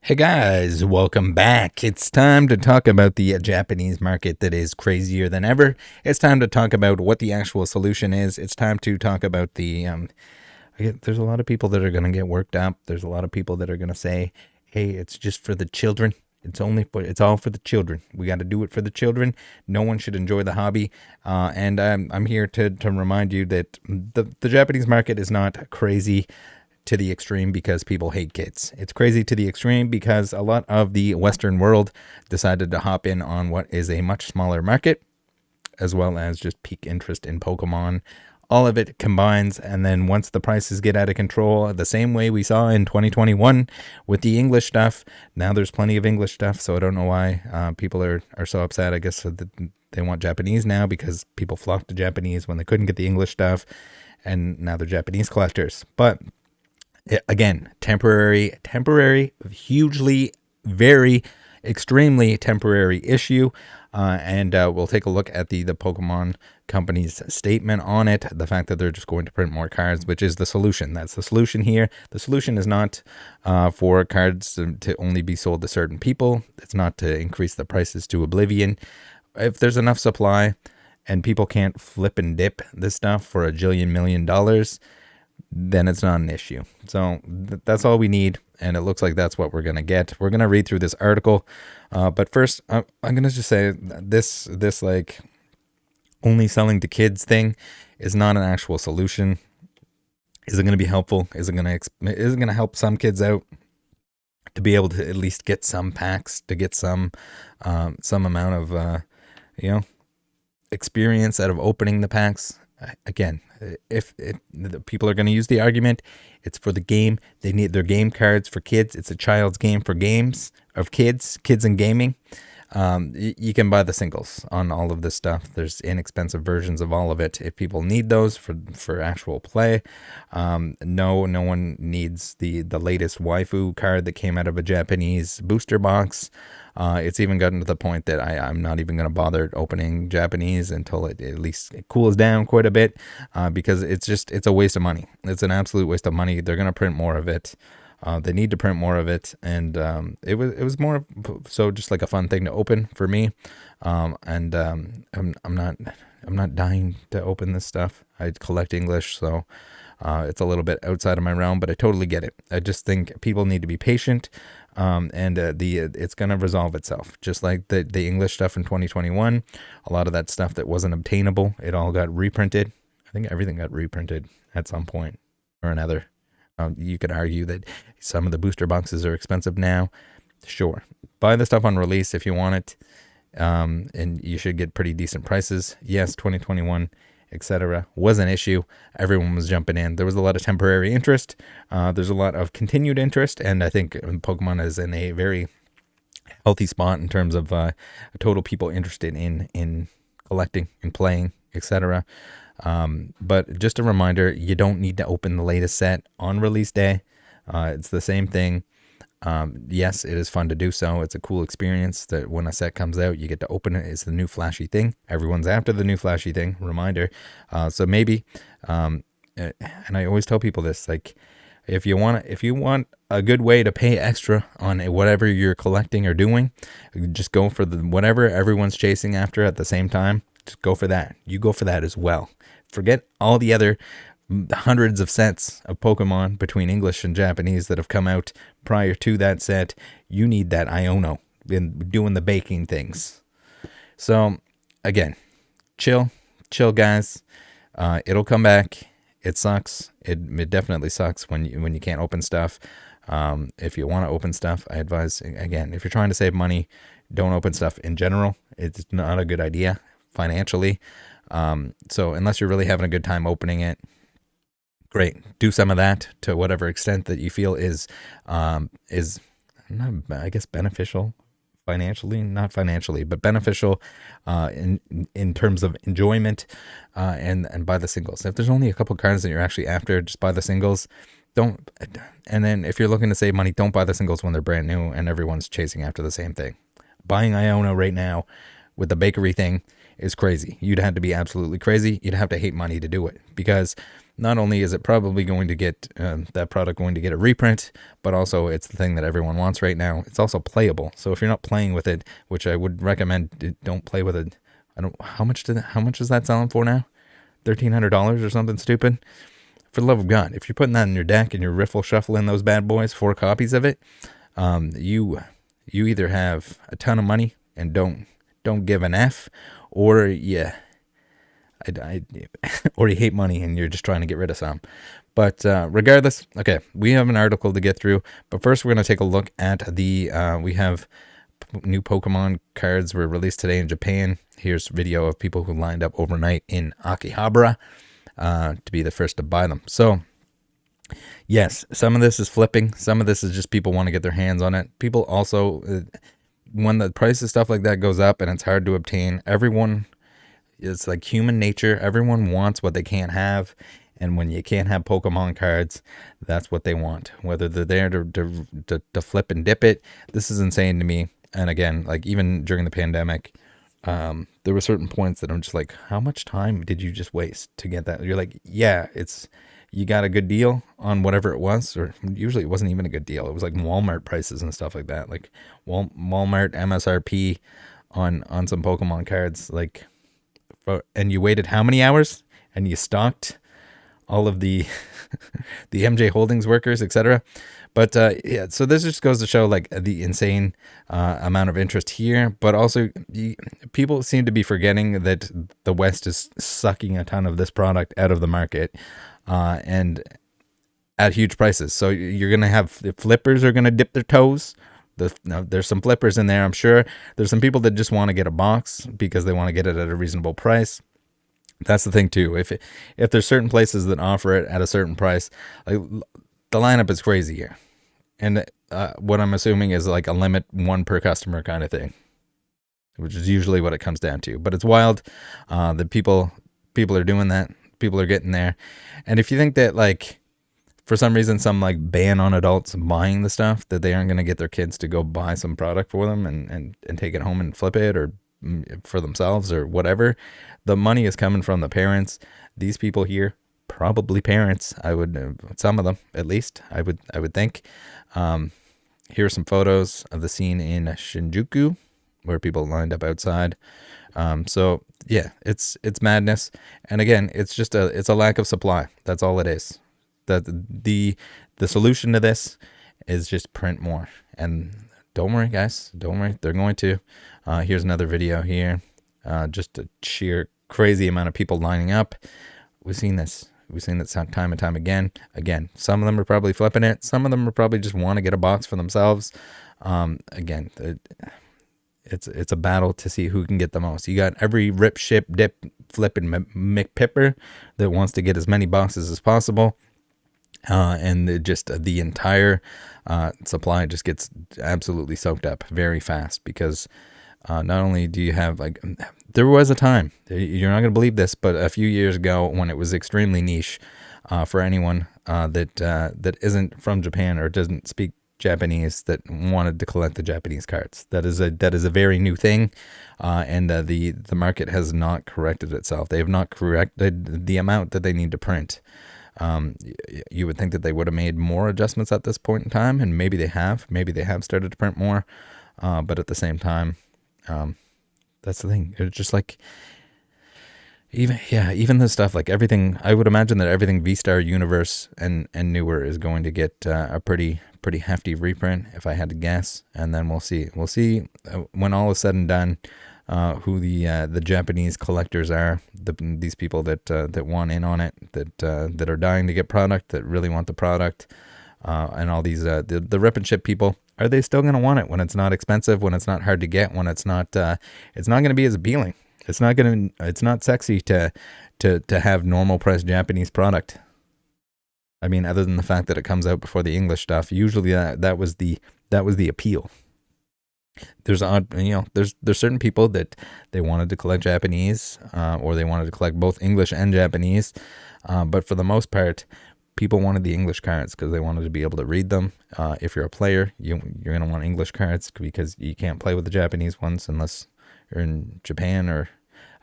Hey guys, welcome back. It's time to talk about the Japanese market that is crazier than ever. It's time to talk about what the actual solution is. It's time to talk about there's a lot of people that are going to get worked up. There's a lot of people that are going to say, "Hey, it's just for the children. It's all for the children. We got to do it for the children. No one should enjoy the hobby." And I'm here to remind you that the Japanese market is not crazy to the extreme because people hate kids. It's crazy to the extreme because a lot of the Western world decided to hop in on what is a much smaller market, as well as just peak interest in Pokemon. All of it combines, and then once the prices get out of control, the same way we saw in 2021 with the English stuff, now there's plenty of English stuff, so I don't know why people are so upset. I guess that they want Japanese now because people flocked to Japanese when they couldn't get the English stuff, and now they're Japanese collectors. But again, temporary, hugely, very, extremely temporary issue. And we'll take a look at the Pokemon company's statement on it. The fact that they're just going to print more cards, which is the solution. That's the solution here. The solution is not for cards to only be sold to certain people. It's not to increase the prices to oblivion. If there's enough supply and people can't flip and dip this stuff for $1,000,000,000, then it's not an issue. So that's all we need, and it looks like that's what we're going to get. We're going to read through this article, but first I'm going to just say this like only selling to kids thing is not an actual solution. Is it going to be helpful? Is it going to help some kids out to be able to at least get some packs, to get some amount of experience out of opening the packs? Again, if the people are going to use the argument, it's for the game. They need their game cards for kids. It's a child's game for games of kids and gaming. You can buy the singles on all of this stuff. There's inexpensive versions of all of it if people need those for actual play. No one needs the latest waifu card that came out of a Japanese booster box. It's even gotten to the point that I'm not even going to bother opening Japanese until it at least cools down quite a bit, because it's a waste of money. It's an absolute waste of money. They're going to print more of it. They need to print more of it, and it was more so just like a fun thing to open for me. I'm not dying to open this stuff. I collect English, so it's a little bit outside of my realm, but I totally get it. I just think people need to be patient, and it's going to resolve itself. Just like the English stuff in 2021, a lot of that stuff that wasn't obtainable, it all got reprinted. I think everything got reprinted at some point or another. You could argue that some of the booster boxes are expensive now. Sure, buy the stuff on release if you want it, and you should get pretty decent prices. Yes, 2021, etc. was an issue. Everyone was jumping in. There was a lot of temporary interest. There's a lot of continued interest, and I think Pokemon is in a very healthy spot in terms of total people interested in collecting and playing, etc. But just a reminder, you don't need to open the latest set on release day. It's the same thing. Yes, it is fun to do so. It's a cool experience that when a set comes out, you get to open it. It's the new flashy thing. Everyone's after the new flashy thing. Reminder. So maybe, and I always tell people this, like, if you want a good way to pay extra on whatever you're collecting or doing, just go for whatever everyone's chasing after at the same time. Just go for that. You go for that as well. Forget all the other hundreds of sets of Pokemon between English and Japanese that have come out prior to that set. You need that Iono in doing the baking things. So again, chill guys. It'll come back. It sucks. It definitely sucks when you can't open stuff. If you want to open stuff, I advise, again, if you're trying to save money, don't open stuff in general. It's not a good idea financially. So unless you're really having a good time opening it, great. Do some of that to whatever extent that you feel is not, I guess, beneficial financially, not financially, but beneficial in terms of enjoyment, and buy the singles. If there's only a couple cards that you're actually after, just buy the singles. Don't. And then if you're looking to save money, don't buy the singles when they're brand new and everyone's chasing after the same thing. Buying Iono right now with the bakery thing is crazy. You'd have to be absolutely crazy. You'd have to hate money to do it, because not only is it probably going to get that product going to get a reprint, but also it's the thing that everyone wants right now. It's also playable. So if you're not playing with it, which I would recommend, don't play with it. I don't. How much is that selling for now? $1,300 or something stupid. For the love of God, if you're putting that in your deck and you're riffle shuffling those bad boys, 4 copies of it, you either have a ton of money and don't give an F, or or you hate money and you're just trying to get rid of some. But regardless, okay, we have an article to get through. But first, we're going to take a look at the we have new Pokemon cards were released today in Japan. Here's video of people who lined up overnight in Akihabara to be the first to buy them. So yes, some of this is flipping. Some of this is just people want to get their hands on it. People also, when the price of stuff like that goes up and it's hard to obtain, it's like human nature. Everyone wants what they can't have. And when you can't have Pokemon cards, that's what they want. Whether they're there to flip and dip it. This is insane to me. And again, like even during the pandemic, there were certain points that I'm just like, how much time did you just waste to get that? You're like, yeah, you got a good deal on whatever it was, or usually it wasn't even a good deal. It was like Walmart prices and stuff like that, like Walmart MSRP on some Pokemon cards, like, and you waited how many hours, and you stocked all of the the MJ Holdings workers, etc. But yeah, so this just goes to show like the insane amount of interest here. But also, people seem to be forgetting that the West is sucking a ton of this product out of the market, and at huge prices. So you're gonna have the flippers are gonna dip their toes. There's some flippers in there, I'm sure. There's some people that just want to get a box because they want to get it at a reasonable price. That's the thing too. If there's certain places that offer it at a certain price, like the lineup is crazy here, and what I'm assuming is like a limit 1 per customer kind of thing, which is usually what it comes down to. But it's wild that people are doing that. People are getting there, and if you think that like for some reason some like ban on adults buying the stuff, that they aren't going to get their kids to go buy some product for them and take it home and flip it or for themselves or whatever, the money is coming from the parents. These people here, probably parents. I would, some of them at least, I would think. Here are some photos of the scene in Shinjuku where people lined up outside. So yeah, it's madness. And again, it's a lack of supply. That's all it is. That the solution to this is just print more. And don't worry, guys. Don't worry. They're going to. Here's another video here. Just a sheer crazy amount of people lining up. We've seen this. We've seen this time and time again. Again, some of them are probably flipping it. Some of them are probably just want to get a box for themselves. Again, it's a battle to see who can get the most. You got every rip, ship, dip, flip, and McPipper that wants to get as many boxes as possible. And the entire supply just gets absolutely soaked up very fast because not only do you have like, there was a time, you're not going to believe this, but a few years ago when it was extremely niche for anyone that isn't from Japan or doesn't speak Japanese that wanted to collect the Japanese cards. That is a very new thing, and the market has not corrected itself. They have not corrected the amount that they need to print. You would think that they would have made more adjustments at this point in time, and maybe they have. Maybe they have started to print more, but at the same time, that's the thing. It's just like even the stuff like everything. I would imagine that everything V-Star Universe and newer is going to get a pretty hefty reprint, if I had to guess. And then we'll see. We'll see when all is said and done. Who the Japanese collectors are, these people that want in on it, that are dying to get product, that really want the product, and all these the rip and ship people. Are they still going to want it when it's not expensive, when it's not hard to get, when it's not going to be as appealing? It's not sexy to have normal price Japanese product. I mean, other than the fact that it comes out before the English stuff, usually that was the appeal. There's certain people that they wanted to collect Japanese, or they wanted to collect both English and Japanese, but for the most part, people wanted the English cards because they wanted to be able to read them. If you're a player, you're going to want English cards because you can't play with the Japanese ones unless you're in Japan or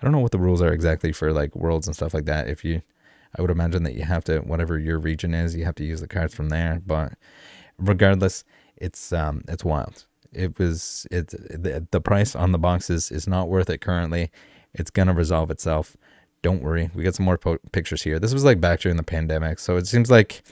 I don't know what the rules are exactly for like worlds and stuff like that. I would imagine that you have to, whatever your region is, you have to use the cards from there. But regardless, it's wild. The price on the boxes is not worth it currently. It's gonna resolve itself. Don't worry. We got some more pictures here. This was like back during the pandemic, so it seems like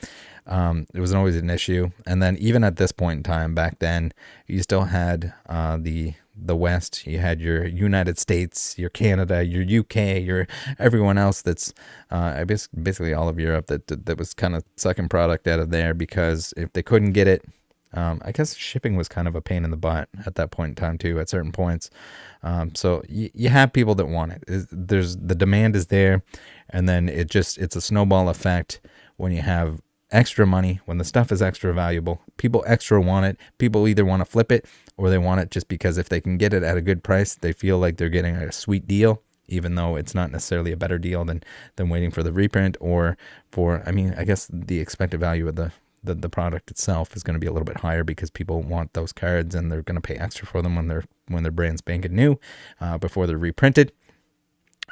it was always an issue. And then even at this point in time, back then, you still had the West. You had your United States, your Canada, your UK, your everyone else that's basically all of Europe that was kind of sucking product out of there, because if they couldn't get it, I guess shipping was kind of a pain in the butt at that point in time too, at certain points. So you have people that want it. There's the demand is there, and then it's a snowball effect when you have extra money, when the stuff is extra valuable. People extra want it. People either want to flip it, or they want it just because if they can get it at a good price, they feel like they're getting a sweet deal, even though it's not necessarily a better deal than waiting for the reprint, or for, I guess the expected value of the product itself is going to be a little bit higher because people want those cards and they're going to pay extra for them when they're brand spanking new, before they're reprinted.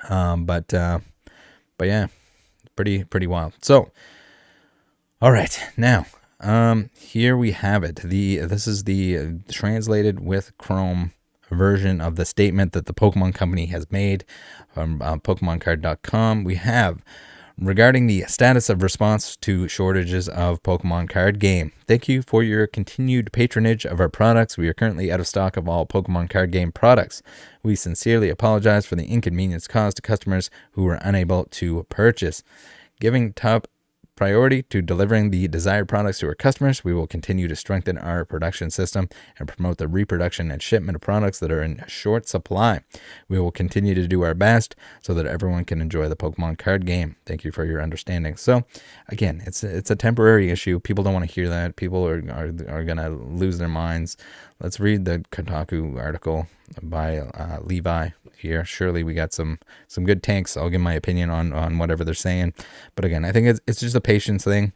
But yeah, pretty wild. So, all right, now, here we have it. This is the translated with Chrome version of the statement that the Pokemon Company has made from PokemonCard.com. We have, regarding the status of response to shortages of Pokemon card game. Thank you for your continued patronage of our products. We are currently out of stock of all Pokemon card game products. We sincerely apologize for the inconvenience caused to customers who were unable to purchase. Giving top priority to delivering the desired products to our customers, we will continue to strengthen our production system and promote the reproduction and shipment of products that are in short supply. We will continue to do our best so that everyone can enjoy the Pokemon card game. Thank you for your understanding. So, again, it's a temporary issue. People don't want to hear that. People are going to lose their minds. Let's read the Kotaku article by Levi here. Surely we got some good takes. I'll give my opinion on whatever they're saying. But again, I think it's just a patience thing.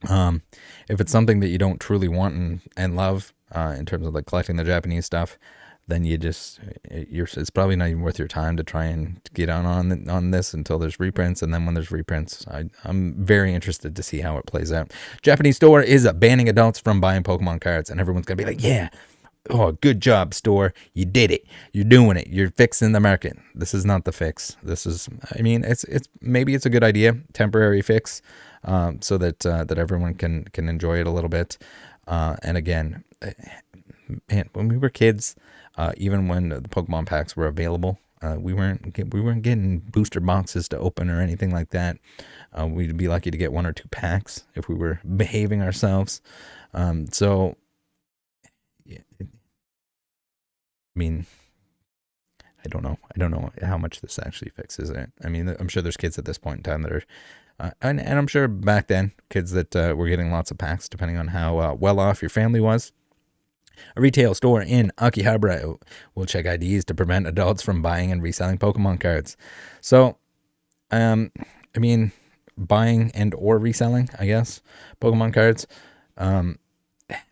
If it's something that you don't truly want and love, in terms of like collecting the Japanese stuff, then it's probably not even worth your time to try and get on this until there's reprints. And then when there's reprints, I'm very interested to see how it plays out. Japanese store is banning adults from buying Pokemon cards, and everyone's gonna be like, yeah, oh, good job, store. You did it. You're doing it. You're fixing the market. This is not the fix. This is, it's maybe it's a good idea, temporary fix, so that everyone can enjoy it a little bit. And again, man, when we were kids, even when the Pokemon packs were available, we weren't getting booster boxes to open or anything like that. We'd be lucky to get 1 or 2 packs if we were behaving ourselves. So, yeah, I don't know how much this actually fixes it. I'm sure there's kids at this point in time that are, and I'm sure back then, kids that were getting lots of packs, depending on how well off your family was. A retail store in Akihabara will check IDs to prevent adults from buying and reselling Pokemon cards. So, buying and or reselling, I guess, Pokemon cards.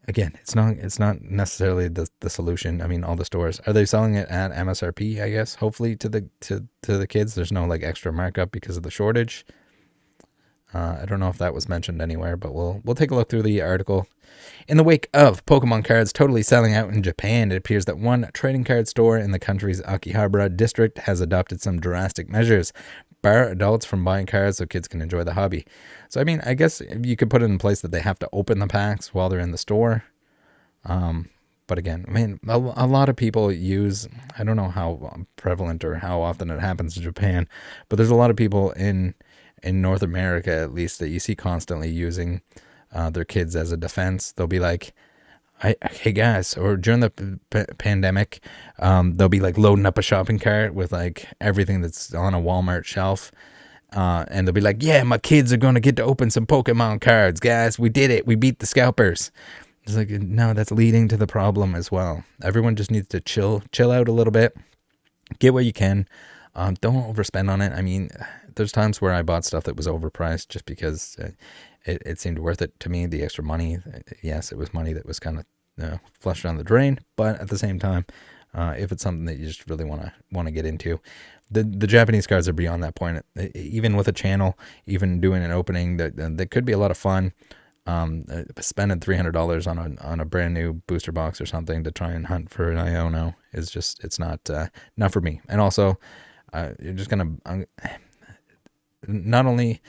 Again, it's not necessarily the solution. All the stores, are they selling it at MSRP? I guess hopefully to the kids. There's no like extra markup because of the shortage. I don't know if that was mentioned anywhere, but we'll take a look through the article. In the wake of Pokemon cards totally selling out in Japan, it appears that one trading card store in the country's Akihabara district has adopted some drastic measures. Bar adults from buying cards so kids can enjoy the hobby. So, I guess you could put it in place that they have to open the packs while they're in the store. But again, a lot of people use, I don't know how prevalent or how often it happens in Japan, but there's a lot of people in North America, at least, that you see constantly using their kids as a defense. They'll be like, hey guys, or during the pandemic, they'll be like loading up a shopping cart with like everything that's on a Walmart shelf. And they'll be like, yeah, my kids are going to get to open some Pokemon cards, guys. We did it. We beat the scalpers. It's like, no, that's leading to the problem as well. Everyone just needs to chill out a little bit. Get what you can. Don't overspend on it. There's times where I bought stuff that was overpriced just because it seemed worth it to me, the extra money. Yes, it was money that was kind of flushed down the drain, but at the same time, if it's something that you just really want to get into. The Japanese cards are beyond that point. Even with a channel, even doing an opening, that could be a lot of fun. Spending $300 on a brand new booster box or something to try and hunt for an Iono is just, it's not for me. And also, you're just gonna not only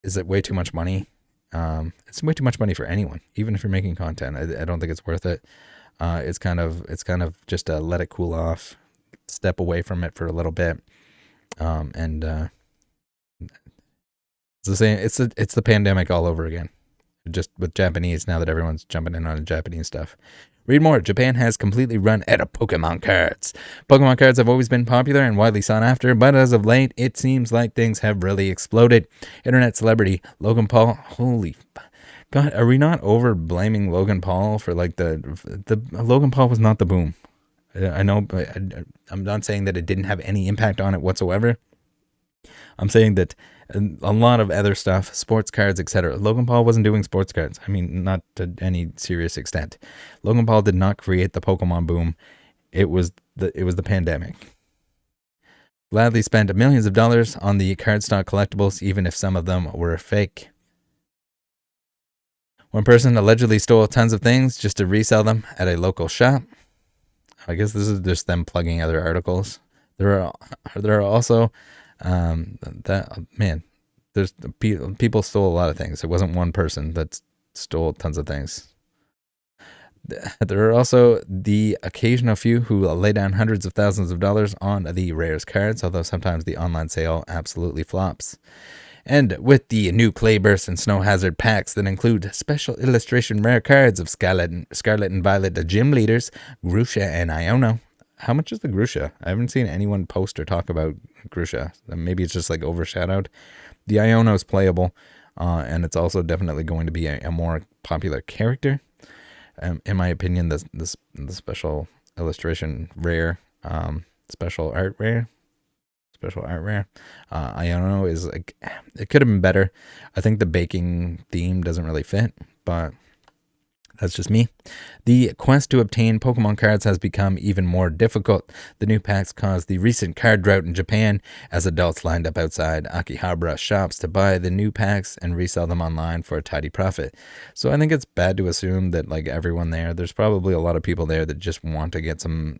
is it way too much money, it's way too much money for anyone, even if you're making content. I don't think it's worth it. It's kind of just let it cool off, step away from it for a little bit, and it's the same. It's the pandemic all over again, just with Japanese. Now that everyone's jumping in on Japanese stuff. Read more. Japan has completely run out of Pokemon cards. Pokemon cards have always been popular and widely sought after, but as of late, it seems like things have really exploded. Internet celebrity Logan Paul. Holy God, are we not over blaming Logan Paul for like the Logan Paul was not the boom. I know, but I'm not saying that it didn't have any impact on it whatsoever. I'm saying that a lot of other stuff, sports cards, etc. Logan Paul wasn't doing sports cards. I mean, not to any serious extent. Logan Paul did not create the Pokemon boom. It was the pandemic. Gladly spent millions of dollars on the cardstock collectibles, even if some of them were fake. One person allegedly stole tons of things just to resell them at a local shop. I guess this is just them plugging other articles. There are also there's people stole a lot of things. It wasn't one person that stole tons of things. There are also the occasional few who lay down hundreds of thousands of dollars on the rarest cards, although sometimes the online sale absolutely flops. And with the new Clayburst and Snow Hazard packs that include special illustration rare cards of Scarlett and Violet gym leaders, Grusha and Iono. How much is the Grusha? I haven't seen anyone post or talk about Grusha. Maybe it's just like overshadowed. The Iono is playable, and it's also definitely going to be a more popular character. In my opinion, the special illustration rare, special art rare, Iono is like, it could have been better. I think the baking theme doesn't really fit, but that's just me. The quest to obtain Pokemon cards has become even more difficult. The new packs caused the recent card drought in Japan as adults lined up outside Akihabara shops to buy the new packs and resell them online for a tidy profit. So I think it's bad to assume that like everyone there's probably a lot of people there that just want to get some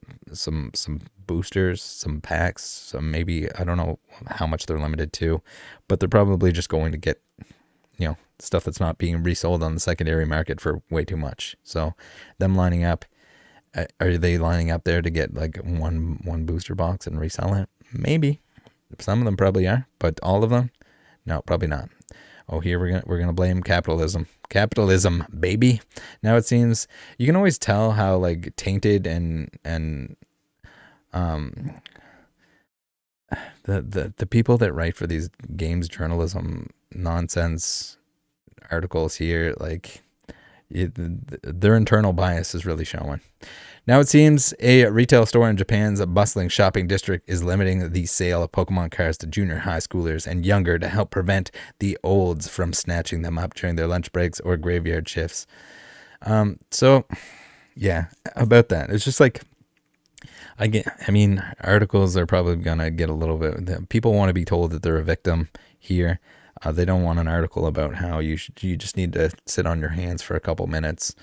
boosters, some packs, some, maybe, I don't know how much they're limited to, but they're probably just going to get, stuff that's not being resold on the secondary market for way too much. So them lining up, are they lining up there to get like one booster box and resell it? Maybe. Some of them probably are, but all of them? No, probably not. Oh, here we're gonna blame capitalism. Capitalism, baby. Now it seems you can always tell how like tainted and the people that write for these games journalism nonsense articles here, like their internal bias is really showing. Now it seems a retail store in Japan's bustling shopping district is limiting the sale of Pokemon cards to junior high schoolers and younger to help prevent the olds from snatching them up during their lunch breaks or graveyard shifts. So yeah, about that. It's just like, articles are probably gonna get a little bit. People want to be told that they're a victim here. They don't want an article about how you just need to sit on your hands for a couple minutes,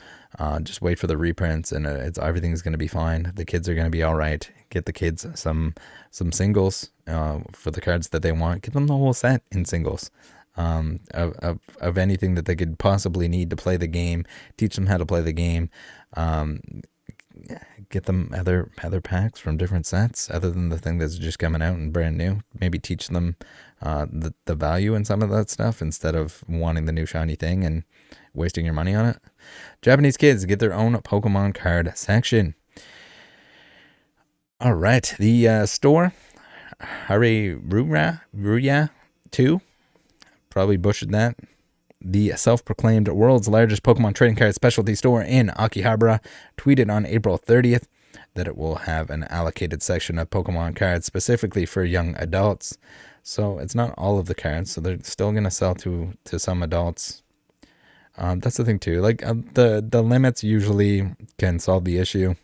just wait for the reprints, and everything's gonna be fine. The kids are gonna be all right. Get the kids some singles for the cards that they want. Give them the whole set in singles. Of anything that they could possibly need to play the game. Teach them how to play the game. Get them other packs from different sets other than the thing that's just coming out and brand new. Maybe teach them the value in some of that stuff instead of wanting the new shiny thing and wasting your money on it. Japanese kids get their own Pokemon card section. All right, the store, Ruya 2, probably butchered that. The self-proclaimed world's largest Pokemon trading card specialty store in Akihabara tweeted on April 30th that it will have an allocated section of Pokemon cards specifically for young adults. So it's not all of the cards, so they're still going to sell to some adults. That's the thing too. Like the limits usually can solve the issue.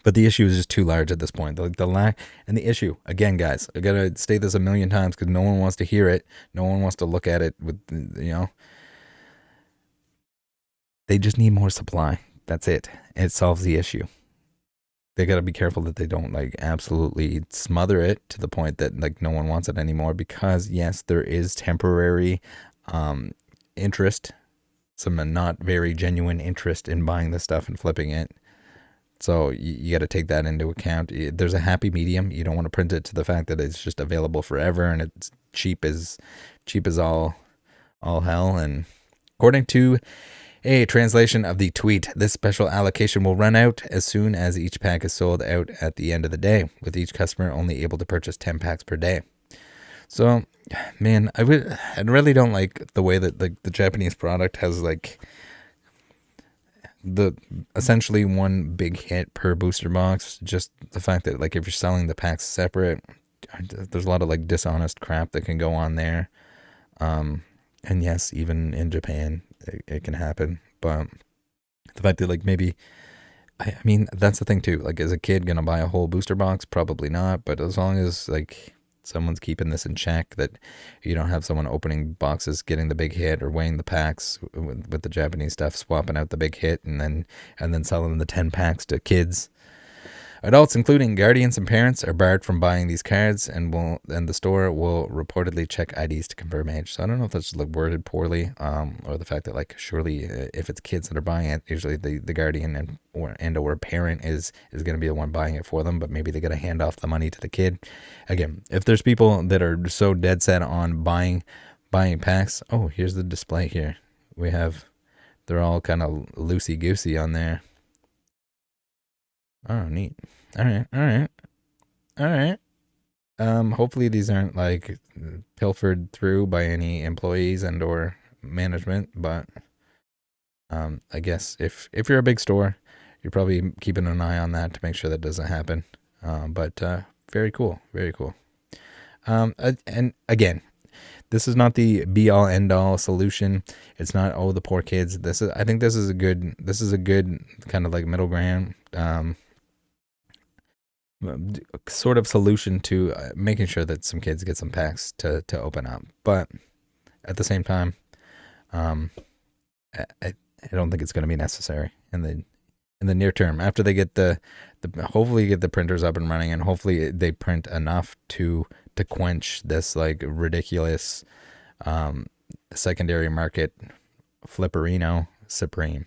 But the issue is just too large at this point. Like the lack and the issue again, guys. I gotta state this a million times because no one wants to hear it. No one wants to look at it. With they just need more supply. That's it. It solves the issue. They gotta be careful that they don't like absolutely smother it to the point that like no one wants it anymore. Because yes, there is temporary interest, some not very genuine interest in buying this stuff and flipping it. So you got to take that into account. There's a happy medium. You don't want to print it to the fact that it's just available forever and it's cheap as all hell. And according to a translation of the tweet, this special allocation will run out as soon as each pack is sold out at the end of the day, with each customer only able to purchase 10 packs per day. So, man, I really don't like the way that the Japanese product has like the essentially one big hit per booster box. Just the fact that like if you're selling the packs separate, there's a lot of like dishonest crap that can go on there. And yes, even in Japan it can happen. But the fact that like maybe I mean that's the thing too. Like is a kid gonna buy a whole booster box? Probably not. But as long as like someone's keeping this in check, that you don't have someone opening boxes, getting the big hit, or weighing the packs with the Japanese stuff, swapping out the big hit, and then selling the 10 packs to kids. Adults, including guardians and parents, are barred from buying these cards, and the store will reportedly check IDs to confirm age. So I don't know if that's like worded poorly, or the fact that like surely if it's kids that are buying it, usually the guardian or parent is going to be the one buying it for them, but maybe they got to hand off the money to the kid. Again, if there's people that are so dead set on buying packs, oh, here's the display here. They're all kind of loosey goosey on there. Oh, neat. All right. Hopefully these aren't like pilfered through by any employees and or management, but I guess if you're a big store, you're probably keeping an eye on that to make sure that doesn't happen. But very cool, very cool. And again, this is not the be all end all solution. It's not, oh, the poor kids. I think this is a good kind of like middle ground, sort of solution to making sure that some kids get some packs to open up. But at the same time, I don't think it's going to be necessary in the near term. After they get hopefully get the printers up and running, and hopefully they print enough to quench this like ridiculous secondary market flipperino supreme.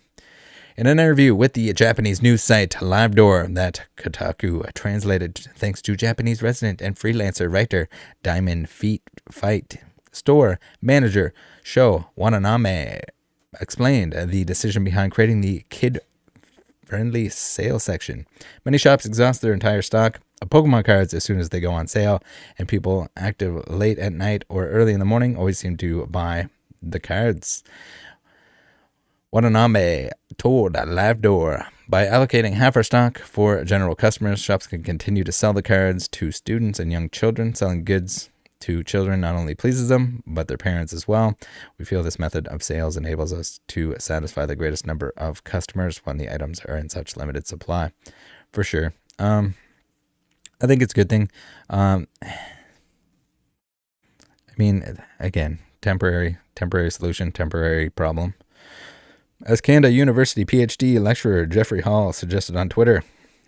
In an interview with the Japanese news site Livedoor that Kotaku translated thanks to Japanese resident and freelancer writer Diamond Fight store manager Sho Wananame explained the decision behind creating the kid-friendly sale section. Many shops exhaust their entire stock of Pokemon cards as soon as they go on sale, and people active late at night or early in the morning always seem to buy the cards. Wananame told Livedoor, by allocating half our stock for general customers, shops can continue to sell the cards to students and young children. Selling goods to children not only pleases them, but their parents as well. We feel this method of sales enables us to satisfy the greatest number of customers when the items are in such limited supply. For sure. I think it's a good thing. I mean, again, temporary solution, temporary problem. As Canada University PhD lecturer Jeffrey Hall suggested on Twitter,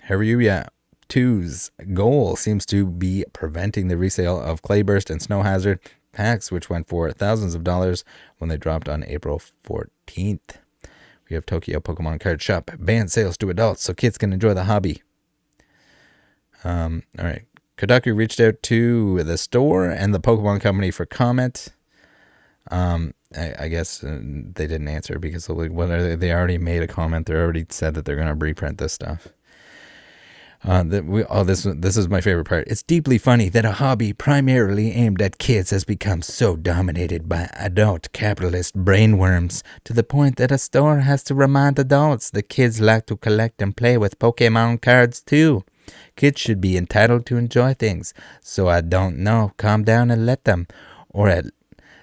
Haruya 2's goal seems to be preventing the resale of Clayburst and Snow Hazard packs, which went for thousands of dollars when they dropped on April 14th. We have Tokyo Pokemon Card Shop banned sales to adults so kids can enjoy the hobby. All right. Kotaku reached out to the store and the Pokemon Company for comment. I guess they didn't answer because they already made a comment. They already said that they're going to reprint this stuff. This is my favorite part. It's deeply funny that a hobby primarily aimed at kids has become so dominated by adult capitalist brainworms to the point that a store has to remind adults that kids like to collect and play with Pokemon cards too. Kids should be entitled to enjoy things, so I don't know, calm down and let them, or at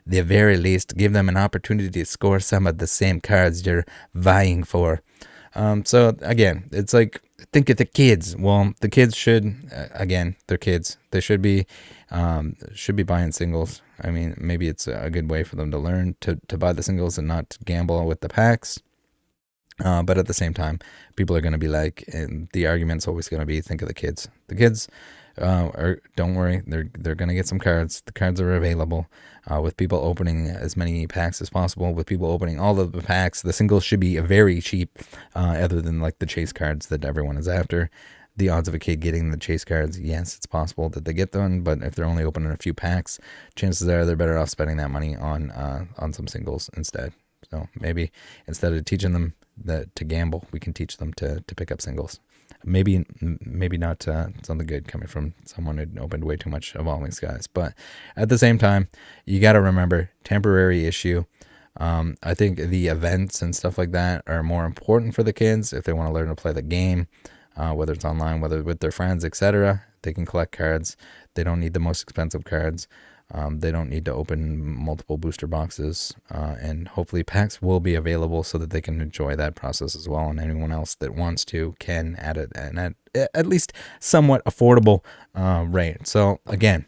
the very least give them an opportunity to score some of the same cards you're vying for. So again, it's like, think of the kids. Well, the kids should, again, they're kids. They should be buying singles. I mean, maybe it's a good way for them to learn to buy the singles and not gamble with the packs. But at the same time, people are going to be like, and the argument's always going to be, think of the kids. The kids don't worry, they're going to get some cards. The cards are available. With people opening as many packs as possible, with people opening all of the packs, the singles should be very cheap, other than like the chase cards that everyone is after. The odds of a kid getting the chase cards, yes, it's possible that they get them, but if they're only opening a few packs, chances are they're better off spending that money on some singles instead. So maybe instead of teaching them to gamble, we can teach them to pick up singles. Maybe not something good coming from someone who opened way too much Evolving Skies, but at the same time, you got to remember, temporary issue. I think the events and stuff like that are more important for the kids if they want to learn to play the game, whether it's online, whether with their friends, etc. They can collect cards. They don't need the most expensive cards. They don't need to open multiple booster boxes, and hopefully packs will be available so that they can enjoy that process as well. And anyone else that wants to can at least somewhat affordable rate. So again,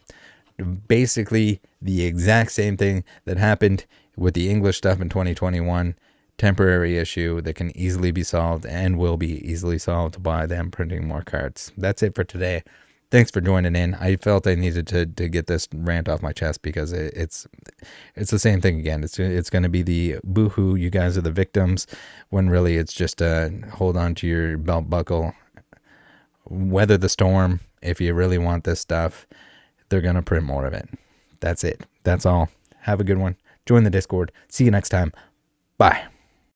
basically the exact same thing that happened with the English stuff in 2021. Temporary issue that can easily be solved and will be easily solved by them printing more cards. That's it for today. Thanks for joining in. I felt I needed to get this rant off my chest because it's the same thing again. It's going to be the boohoo, you guys are the victims, when really it's just hold on to your belt buckle, weather the storm. If you really want this stuff, they're going to print more of it. That's it. That's all. Have a good one. Join the Discord. See you next time. Bye.